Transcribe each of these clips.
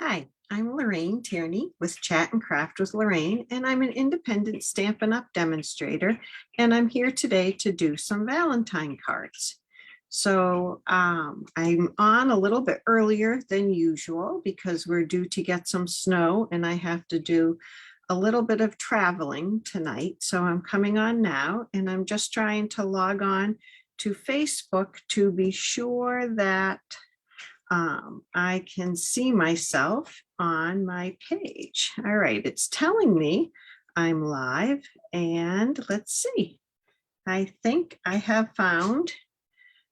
Hi, I'm Lorraine Tierney with ChatnCraft with Lorraine, and I'm an independent Stampin' Up! Demonstrator, and I'm here today to do some Valentine cards. So I'm on a little bit earlier than usual because we're due to get some snow, and I have to do a little bit of traveling tonight. So I'm coming on now, and I'm just trying to log on to Facebook to be sure that I can see myself on my page. All right, it's telling me I'm live, and let's see. I think I have found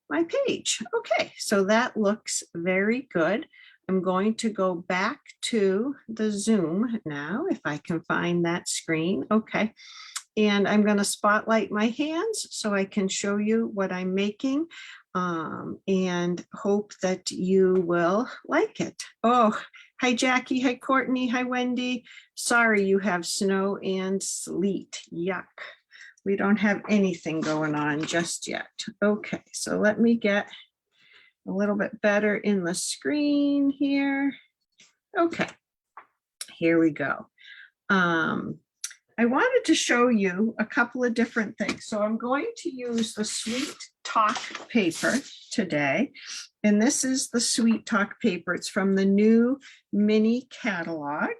my page. Okay, so that looks very good. I'm going to go back to the Zoom now, if I can find that screen. Okay, and I'm going to spotlight my hands so I can show you what I'm making and hope that you will like it. Oh, hi Jackie, hi Courtney, hi Wendy. Sorry you have snow and sleet. Yuck. We don't have anything going on just yet. Okay, so let me get a little bit better in the screen here. Okay, here we go. I wanted to show you a couple of different things. So I'm going to use the Sweet Talk paper today. And this is the Sweet Talk paper. It's from the new mini catalog.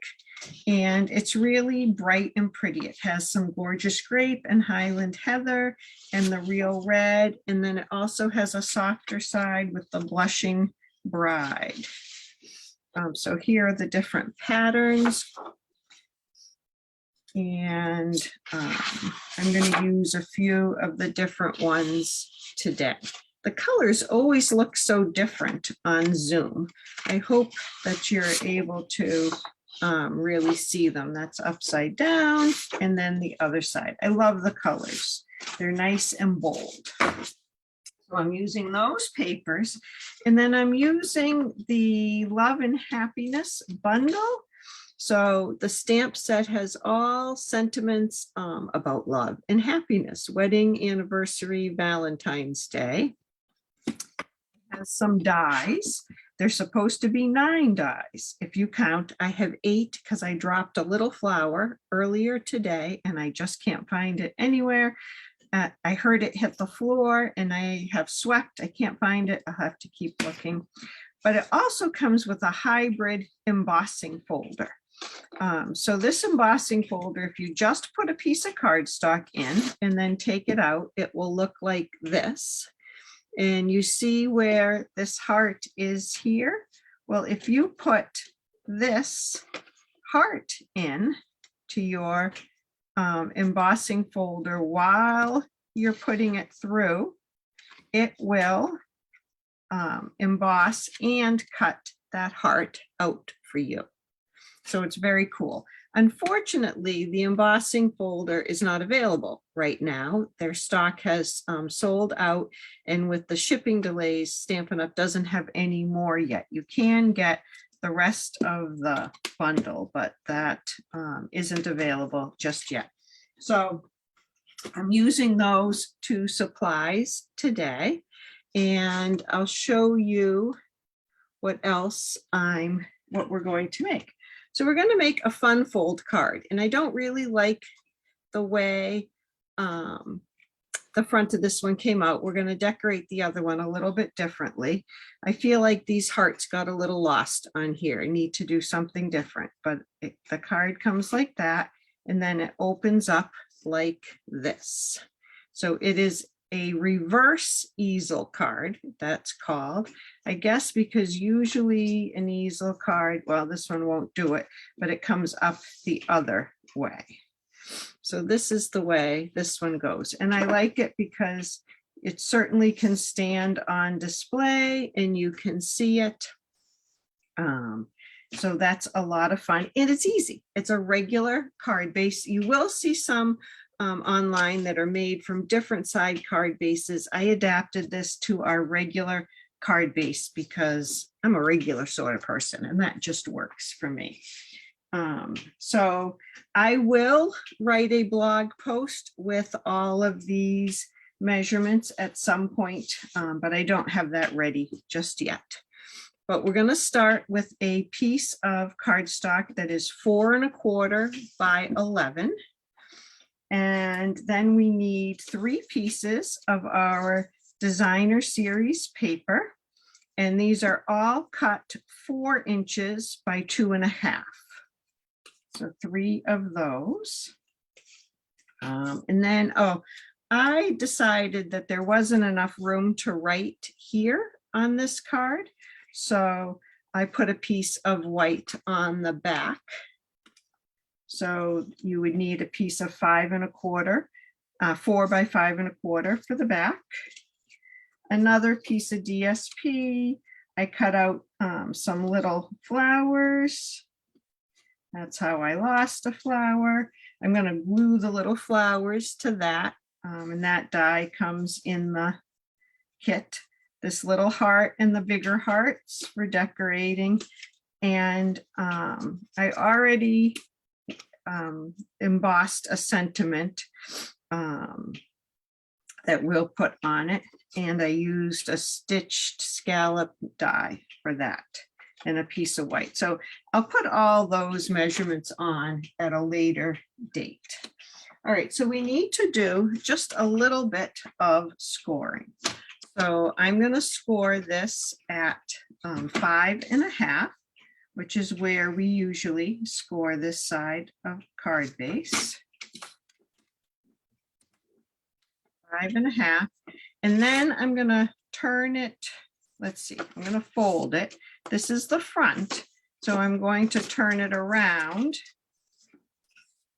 And it's really bright and pretty. It has some gorgeous grape and Highland heather and the real red. And then it also has a softer side with the blushing bride. So here are the different patterns. And I'm going to use a few of the different ones today. The colors always look so different on Zoom. I hope that you're able to really see them. That's upside down and then the other side. I love the colors. They're nice and bold. So I'm using those papers, and then I'm using the Love and Happiness bundle. So the stamp set has all sentiments about love and happiness, wedding anniversary, Valentine's Day. It has some dies. There's supposed to be 9 dies. If you count, I have 8 because I dropped a little flower earlier today and I just can't find it anywhere. I heard it hit the floor and I have swept. I can't find it. I'll have to keep looking. But it also comes with a hybrid embossing folder. So this embossing folder, if you just put a piece of cardstock in and then take it out, it will look like this. And you see where this heart is here? Well, if you put this heart in to your embossing folder while you're putting it through, it will emboss and cut that heart out for you. So it's very cool. Unfortunately, the embossing folder is not available right now. Their stock has sold out, and with the shipping delays, Stampin' Up! Doesn't have any more yet. You can get the rest of the bundle, but that isn't available just yet. So I'm using those 2 supplies today, and I'll show you what we're going to make. So we're going to make a fun fold card, and I don't really like the way the front of this one came out. We're going to decorate the other one a little bit differently. I feel like these hearts got a little lost on here. I need to do something different, but the card comes like that, and then it opens up like this. So it is a reverse easel card, that's called, I guess, because usually an easel card, well, this one won't do it, but it comes up the other way. So this is the way this one goes. And I like it because it certainly can stand on display and you can see it. So that's a lot of fun. And it's easy. It's a regular card base. You will see some online that are made from different side card bases. I adapted this to our regular card base because I'm a regular sort of person and that just works for me. So I will write a blog post with all of these measurements at some point, but I don't have that ready just yet. but we're going to start with a piece of cardstock that is 4 1/4 by 11. And then we need 3 pieces of our designer series paper. And these are all cut 4 inches by 2 1/2. So 3 of those. And then, I decided that there wasn't enough room to write here on this card. So I put a piece of white on the back. So you would need a piece of 5 1/4, 4 by 5 1/4 for the back. Another piece of DSP. I cut out some little flowers. That's how I lost a flower. I'm going to glue the little flowers to that. And that die comes in the kit. This little heart and the bigger hearts for decorating. And I already embossed a sentiment that we'll put on it. And I used a stitched scallop die for that and a piece of white. So I'll put all those measurements on at a later date. All right, so we need to do just a little bit of scoring. So I'm going to score this at 5 1/2, which is where we usually score this side of card base. 5 1/2. And then I'm going to turn it. Let's see, I'm going to fold it. This is the front. So I'm going to turn it around.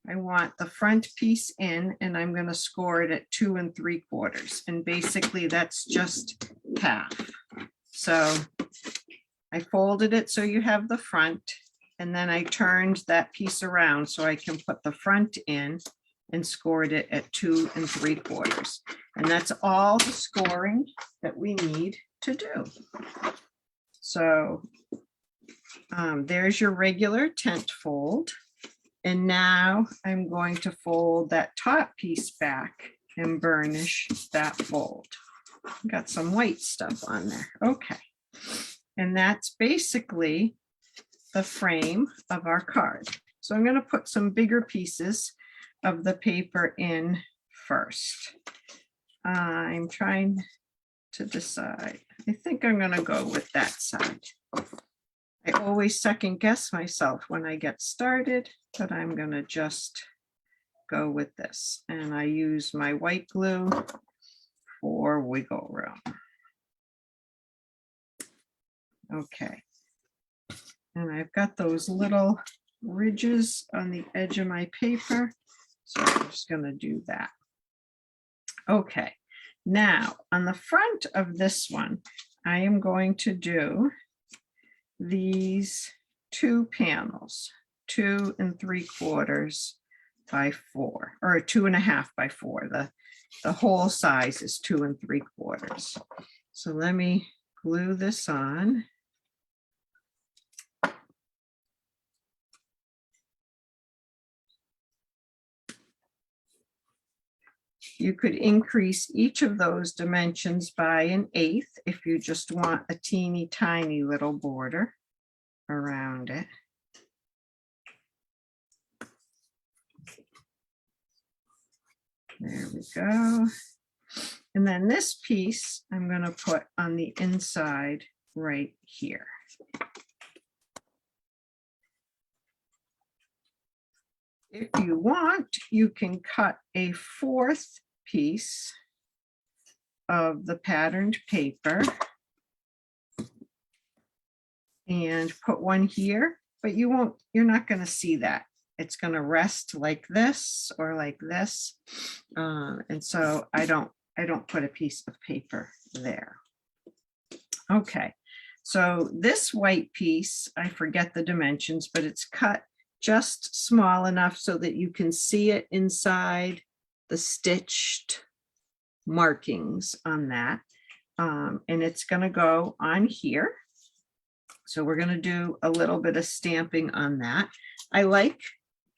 I want the front piece in, and I'm going to score it at 2 3/4. And basically that's just half. So I folded it so you have the front, and then I turned that piece around so I can put the front in and scored it at 2 3/4. And that's all the scoring that we need to do. So there's your regular tent fold. And now I'm going to fold that top piece back and burnish that fold. Got some white stuff on there. Okay. And that's basically the frame of our card. So I'm going to put some bigger pieces of the paper in first. I'm trying to decide. I think I'm going to go with that side. I always second guess myself when I get started, but I'm going to just go with this. And I use my white glue for wiggle room. Okay. And I've got those little ridges on the edge of my paper. So I'm just going to do that. Okay. Now on the front of this one, I am going to do these 2 panels, 2 3/4 by 4, or 2 1/2 by 4. The whole size is 2 3/4. So let me glue this on. You could increase each of those dimensions by 1/8 if you just want a teeny tiny little border around it. There we go. And then this piece I'm going to put on the inside right here. If you want, you can cut a 4th piece of the patterned paper and put one here, but you're not going to see that. It's going to rest like this or like this. And so I don't put a piece of paper there. Okay, so this white piece, I forget the dimensions, but it's cut just small enough so that you can see it inside the stitched markings on that. And it's going to go on here. So we're going to do a little bit of stamping on that. I like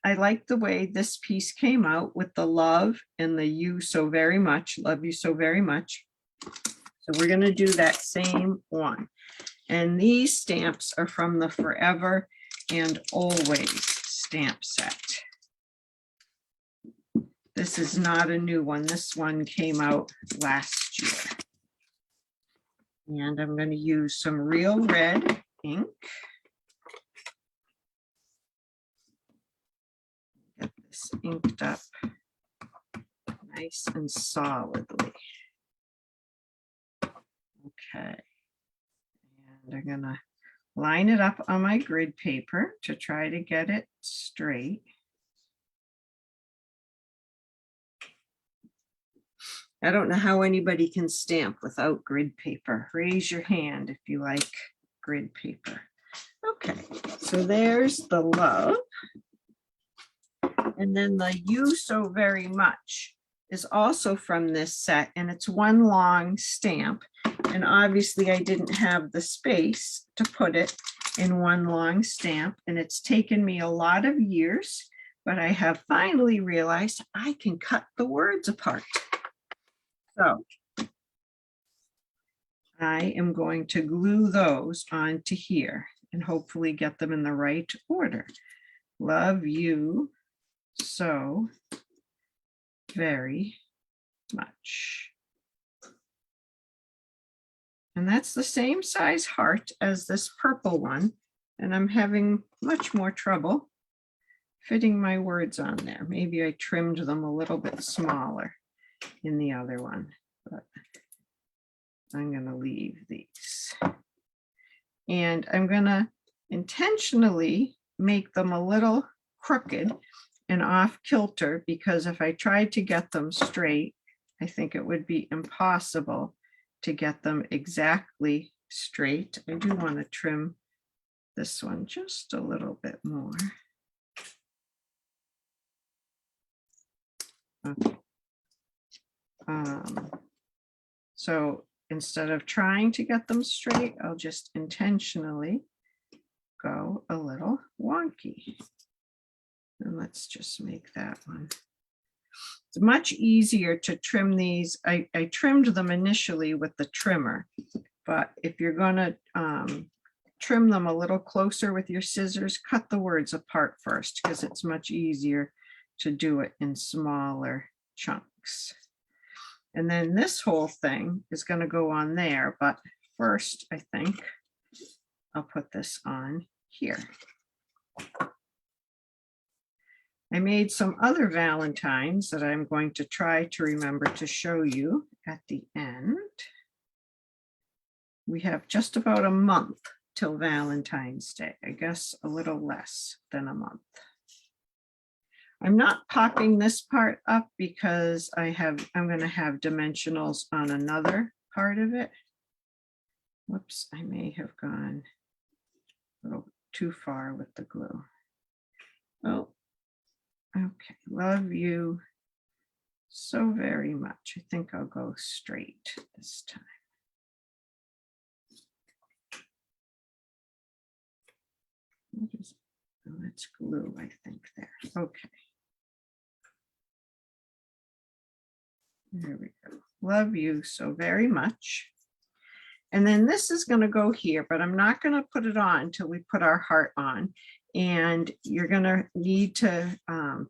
the way this piece came out with the love and the you so very much, love you so very much. So we're going to do that same one. And these stamps are from the Forever and Always stamp set. This is not a new one. This one came out last year. And I'm going to use some real red ink. Get this inked up nice and solidly. Okay. And I'm going to line it up on my grid paper to try to get it straight. I don't know how anybody can stamp without grid paper. Raise your hand if you like grid paper. Okay, so there's the love. And then the You So Very Much is also from this set, and it's one long stamp. And obviously I didn't have the space to put it in one long stamp, and it's taken me a lot of years, but I have finally realized I can cut the words apart. So I am going to glue those onto here and hopefully get them in the right order. Love you so very much. And that's the same size heart as this purple one. And I'm having much more trouble fitting my words on there. Maybe I trimmed them a little bit smaller in the other one, but I'm going to leave these. And I'm going to intentionally make them a little crooked and off kilter, because if I tried to get them straight, I think it would be impossible to get them exactly straight. I do want to trim this one just a little bit more. Okay. So instead of trying to get them straight, I'll just intentionally go a little wonky. And let's just make that one. It's much easier to trim these. I trimmed them initially with the trimmer, but if you're going to trim them a little closer with your scissors, cut the words apart first, because it's much easier to do it in smaller chunks. And then this whole thing is going to go on there, but first I think I'll put this on here. I made some other Valentines that I'm going to try to remember to show you at the end. We have just about a month till Valentine's Day, I guess a little less than a month. I'm not popping this part up because I'm going to have dimensionals on another part of it. Whoops, I may have gone a little too far with the glue. Oh, okay. Love you so very much. I think I'll go straight this time. Let's glue, I think, there. Okay. There we go. Love you so very much. And then this is going to go here, but I'm not going to put it on until we put our heart on. And you're going to need to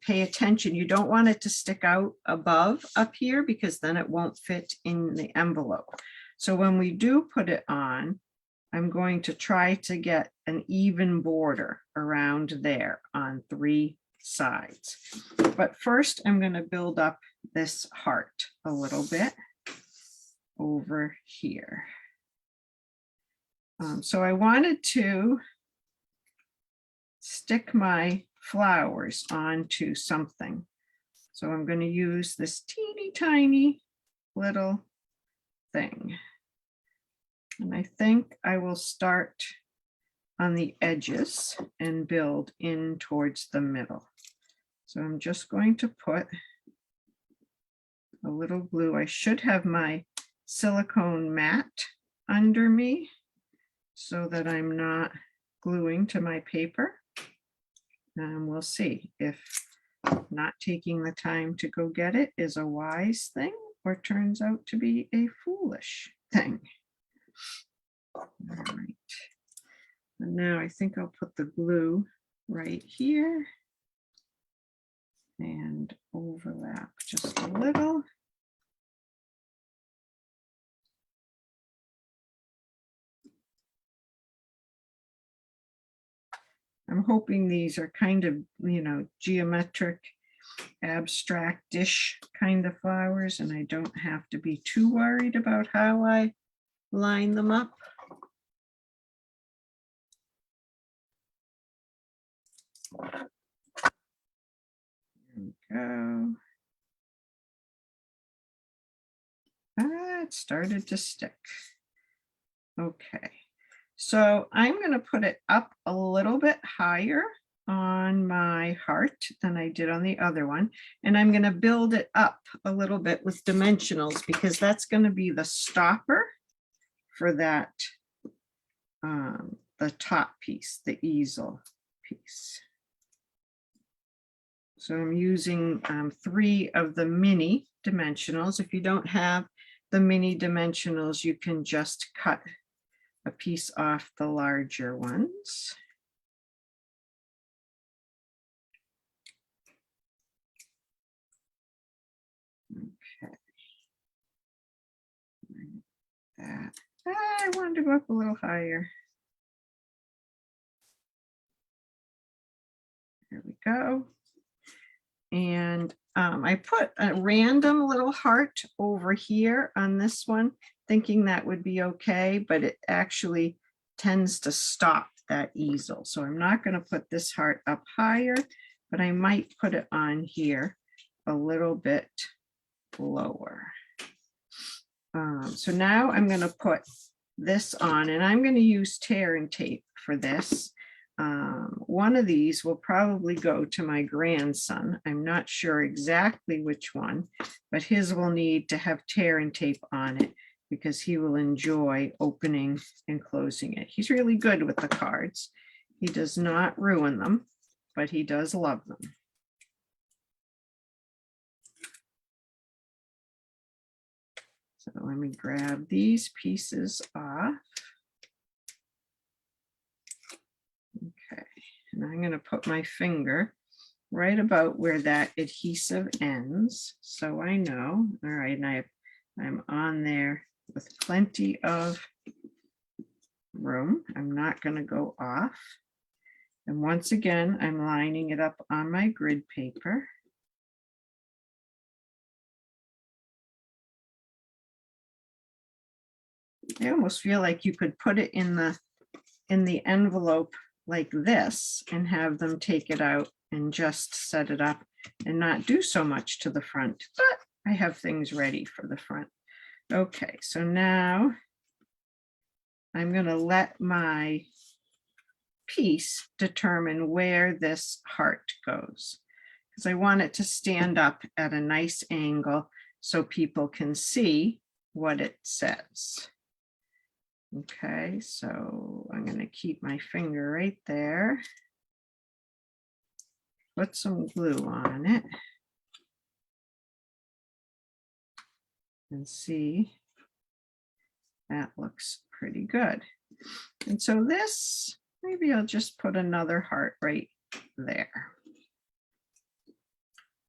pay attention. You don't want it to stick out above up here, because then it won't fit in the envelope. So when we do put it on, I'm going to try to get an even border around there on 3 sides. But first, I'm going to build up this heart a little bit over here. So I wanted to stick my flowers onto something. So I'm going to use this teeny tiny little thing. And I think I will start on the edges and build in towards the middle. So I'm just going to put a little glue. I should have my silicone mat under me so that I'm not gluing to my paper. And we'll see if not taking the time to go get it is a wise thing or turns out to be a foolish thing. All right. And now I think I'll put the glue right here and overlap just a little. I'm hoping these are kind of, geometric, abstract-ish kind of flowers, and I don't have to be too worried about how I line them up. There we go. It started to stick. Okay, so I'm going to put it up a little bit higher on my heart than I did on the other one, and I'm going to build it up a little bit with dimensionals because that's going to be the stopper for that, the top piece, the easel piece. So I'm using 3 of the mini dimensionals. If you don't have the mini dimensionals, you can just cut a piece off the larger ones. Okay. That. I wanted to go up a little higher. There we go. And I put a random little heart over here on this one, thinking that would be okay, but it actually tends to stop that easel. So I'm not going to put this heart up higher, but I might put it on here a little bit lower. So now I'm going to put this on, and I'm going to use tear and tape for this. One of these will probably go to my grandson. I'm not sure exactly which one, but his will need to have tear and tape on it because he will enjoy opening and closing it. He's really good with the cards. He does not ruin them, but he does love them. So let me grab these pieces off. Okay, and I'm going to put my finger right about where that adhesive ends, so I know. All right, and I'm on there with plenty of room. I'm not going to go off. And once again, I'm lining it up on my grid paper. I almost feel like you could put it in the envelope like this and have them take it out and just set it up and not do so much to the front, but I have things ready for the front. Okay, so now I'm going to let my piece determine where this heart goes, because I want it to stand up at a nice angle so people can see what it says. Okay, so I'm going to keep my finger right there. Put some glue on it. And see, that looks pretty good. And so this, maybe I'll just put another heart right there.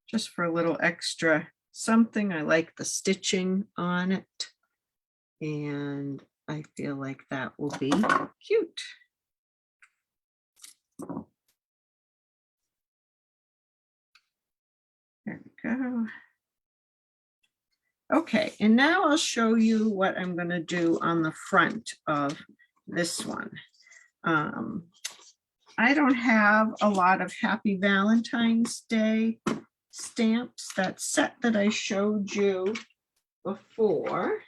Just for a little extra something. I like the stitching on it. And I feel like that will be cute. There we go. Okay, and now I'll show you what I'm going to do on the front of this one. I don't have a lot of Happy Valentine's Day stamps. That set that I showed you before.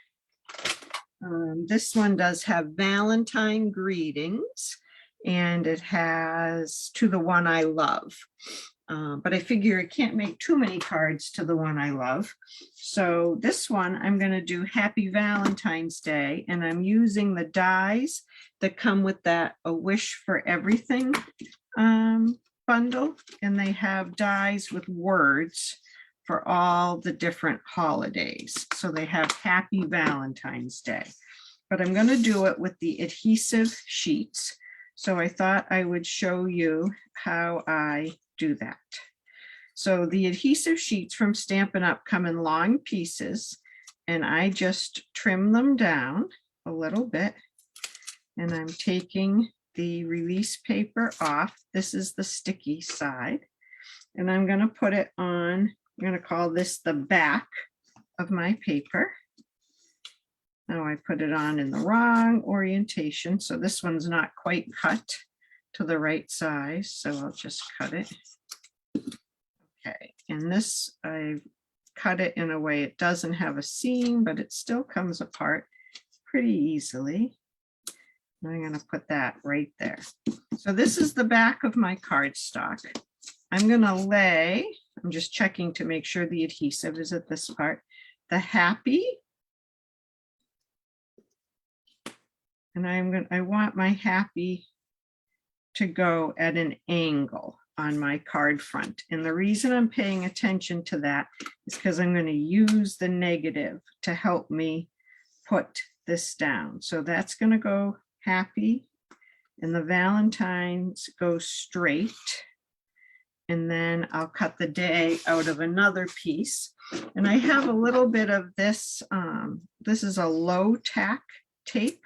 This one does have Valentine greetings, and it has to the one I love. But I figure I can't make too many cards to the one I love. So this one, I'm going to do Happy Valentine's Day, and I'm using the dies that come with that A Wish for Everything bundle, and they have dies with words for all the different holidays. So they have Happy Valentine's Day. but I'm going to do it with the adhesive sheets. So I thought I would show you how I do that. So the adhesive sheets from Stampin' Up! Come in long pieces, and I just trim them down a little bit. And I'm taking the release paper off. This is the sticky side. And I'm going to put it on, I'm going to call this the back of my paper. Now I put it on in the wrong orientation. So this one's not quite cut to the right size. So I'll just cut it. Okay, and this, I cut it in a way it doesn't have a seam, but it still comes apart pretty easily. I'm going to put that right there. So this is the back of my cardstock. I'm going to lay, I'm just checking to make sure the adhesive is at this part, the happy. And I want my happy to go at an angle on my card front. And the reason I'm paying attention to that is because I'm going to use the negative to help me put this down. So that's going to go happy, and the Valentines go straight. And then I'll cut the day out of another piece. And I have a little bit of this, this is a low tack tape.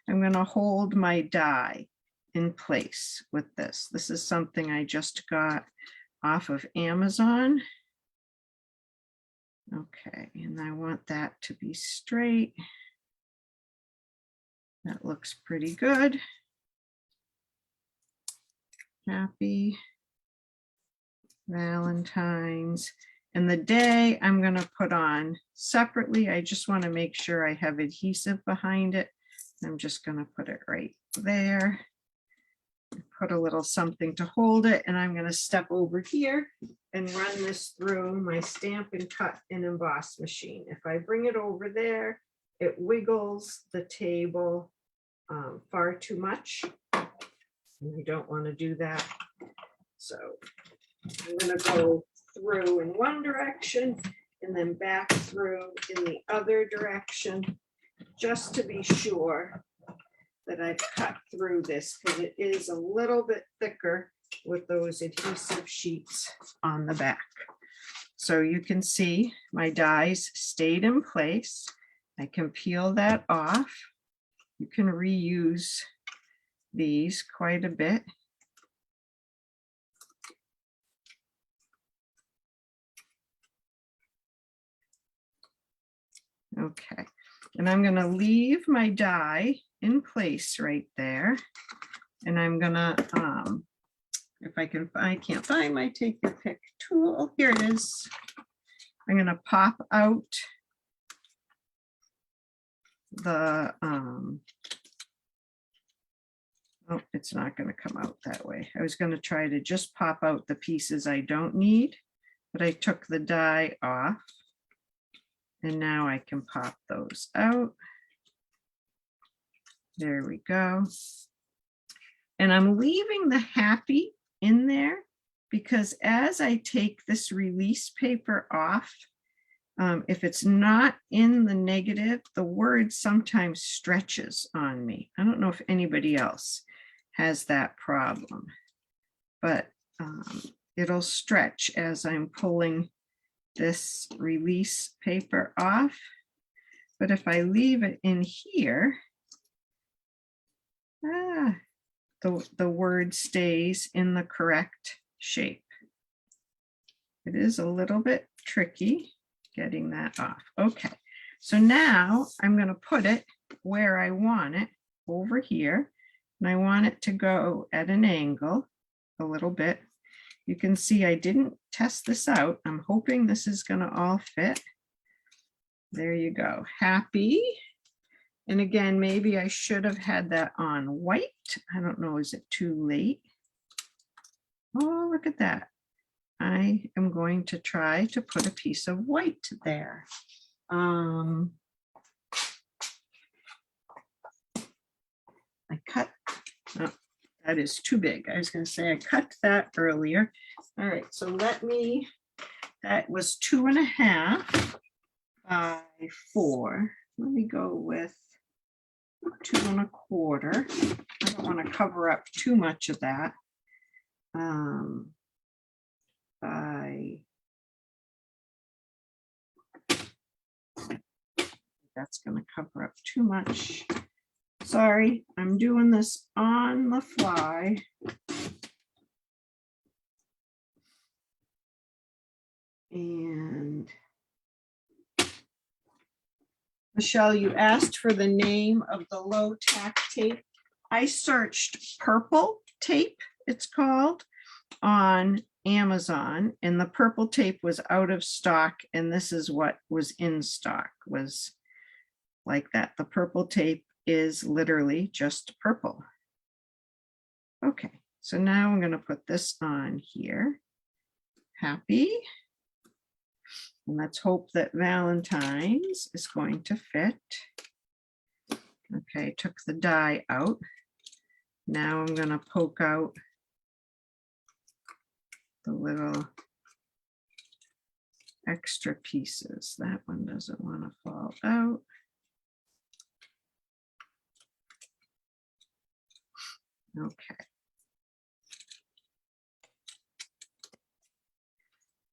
I'm going to hold my die in place with this. This is something I just got off of Amazon. Okay, and I want that to be straight. That looks pretty good. Happy Valentine's. And the day I'm going to put on separately. I just want to make sure I have adhesive behind it. I'm just going to put it right there. Put a little something to hold it, and I'm going to step over here and run this through my Stampin' Cut and Emboss machine. If I bring it over there, it wiggles the table far too much, and I don't want to do that. So I'm going to go through in one direction and then back through in the other direction, just to be sure that I've cut through this, because it is a little bit thicker with those adhesive sheets on the back. So you can see my dies stayed in place. I can peel that off. You can reuse these quite a bit. Okay, and I'm going to leave my die in place right there. And I'm going to, if I can't find my take your pick tool. Here it is. I'm going to pop out the, oh, it's not going to come out that way. I was going to try to just pop out the pieces I don't need, but I took the die off. And now I can pop those out. There we go. And I'm leaving the happy in there because as I take this release paper off, if it's not in the negative, the word sometimes stretches on me. I don't know if anybody else has that problem, but it'll stretch as I'm pulling this release paper off. But if I leave it in here, the word stays in the correct shape. It is a little bit tricky getting that off. Okay, so now I'm going to put it where I want it, over here, and I want it to go at an angle a little bit. You can see I didn't test this out. I'm hoping this is going to all fit. There you go. Happy. And again, maybe I should have had that on white. I don't know, is it too late? Oh, look at that. I am going to try to put a piece of white there. I cut, oh, that is too big. I was going to say I cut that earlier. All right, so let me, that was 2.5 by 4. Let me go with 2 1/4. I don't want to cover up too much of that. That's going to cover up too much. Sorry, I'm doing this on the fly. And Michelle, you asked for the name of the low tack tape. I searched purple tape, it's called, on Amazon, and the purple tape was out of stock, and this is what was in stock, was like that. The purple tape is literally just purple. Okay, so now I'm going to put this on here. Happy. And let's hope that Valentine's is going to fit. Okay, took the die out. Now I'm going to poke out the little extra pieces. That one doesn't want to fall out. Okay.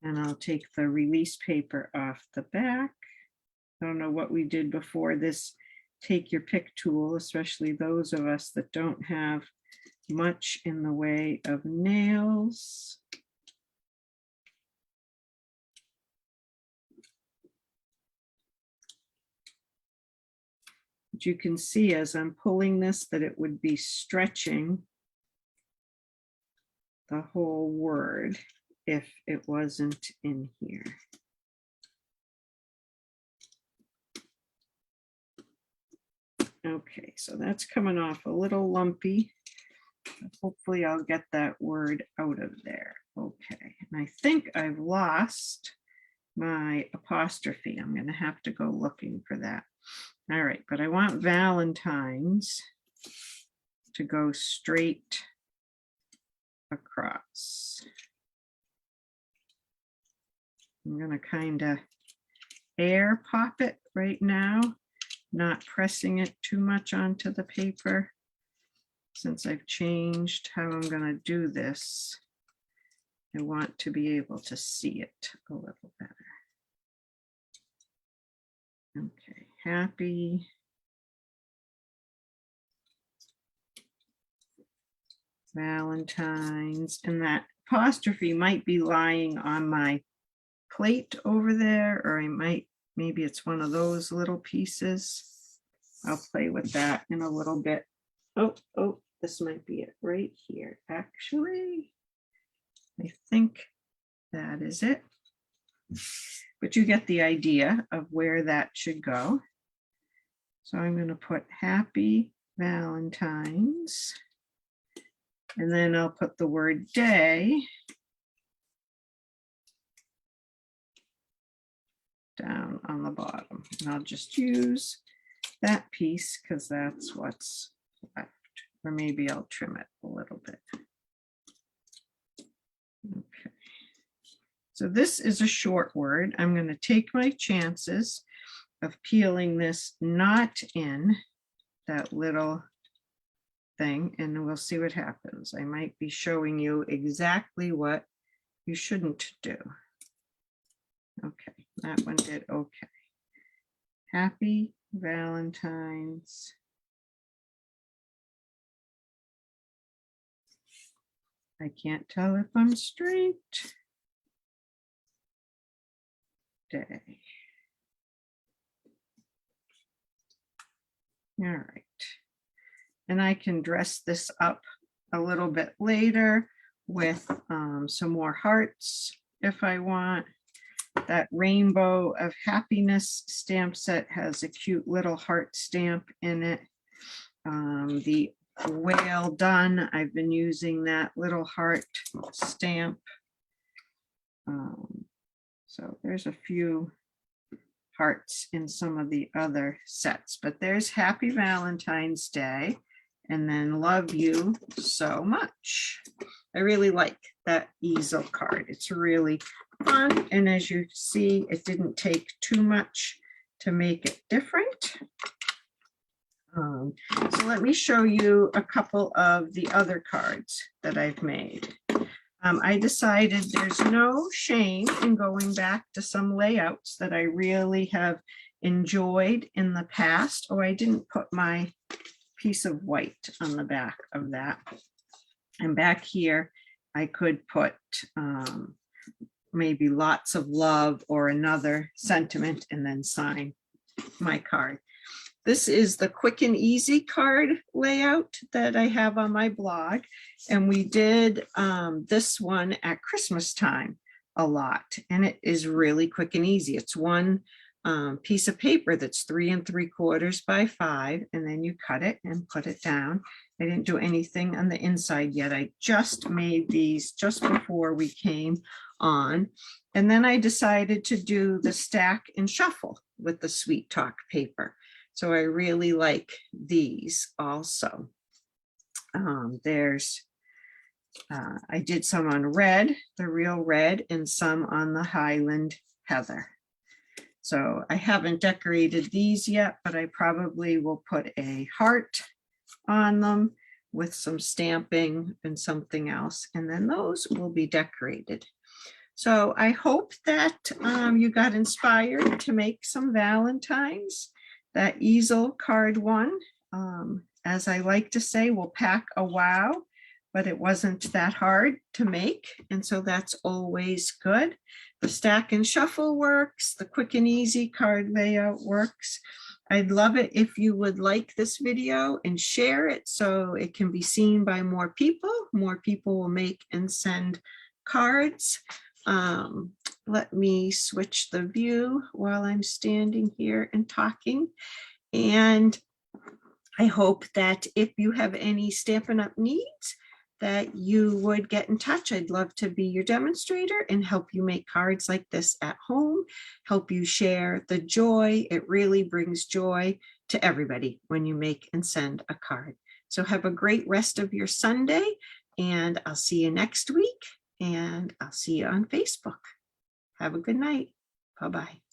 And I'll take the release paper off the back. I don't know what we did before this take your pick tool, especially those of us that don't have much in the way of nails. But you can see as I'm pulling this that it would be stretching the whole word if it wasn't in here. Okay, so that's coming off a little lumpy. Hopefully I'll get that word out of there. Okay, and I think I've lost my apostrophe. I'm going to have to go looking for that. All right, but I want Valentine's to go straight across. I'm going to kind of air pop it right now, not pressing it too much onto the paper. Since I've changed how I'm going to do this, I want to be able to see it a little better. Okay, happy. Valentine's, and that apostrophe might be lying on my plate over there, or maybe it's one of those little pieces. I'll play with that in a little bit. Oh, this might be it right here. Actually, I think that is it. But you get the idea of where that should go. So I'm going to put Happy Valentine's. And then I'll put the word day down on the bottom. And I'll just use that piece because that's what's left. Or maybe I'll trim it a little bit. Okay. So this is a short word. I'm going to take my chances of peeling this not in that little thing, and we'll see what happens. I might be showing you exactly what you shouldn't do. Okay, that one did okay. Happy Valentine's. I can't tell if I'm straight. Day. All right. And I can dress this up a little bit later with some more hearts if I want. That Rainbow of Happiness stamp set has a cute little heart stamp in it. The Well Done, I've been using that little heart stamp. So there's a few hearts in some of the other sets, but there's Happy Valentine's Day, and then Love You So Much. I really like that easel card. It's really fun, and as you see, it didn't take too much to make it different. So let me show you a couple of the other cards that I've made. I decided there's no shame in going back to some layouts that I really have enjoyed in the past. Oh, I didn't put my piece of white on the back of that. And back here, I could put maybe lots of love or another sentiment and then sign my card. This is the quick and easy card layout that I have on my blog. And we did this one at Christmas time a lot. And it is really quick and easy. It's one piece of paper that's 3 3/4 by 5. And then you cut it and put it down. I didn't do anything on the inside yet. I just made these just before we came on. And then I decided to do the stack and shuffle with the Sweet Talk paper. So I really like these also. I did some on red, the real red, and some on the Highland Heather. So I haven't decorated these yet, but I probably will put a heart on them with some stamping and something else, and then those will be decorated. So I hope that you got inspired to make some Valentines. That easel card one, as I like to say, will pack a wow, but it wasn't that hard to make. And so that's always good. The stack and shuffle works. The quick and easy card layout works. I'd love it if you would like this video and share it so it can be seen by more people. More people will make and send cards. Let me switch the view while I'm standing here and talking. And I hope that if you have any Stampin' Up! Needs, that you would get in touch. I'd love to be your demonstrator and help you make cards like this at home, help you share the joy. It really brings joy to everybody when you make and send a card. So have a great rest of your Sunday, and I'll see you next week, and I'll see you on Facebook. Have a good night. Bye-bye.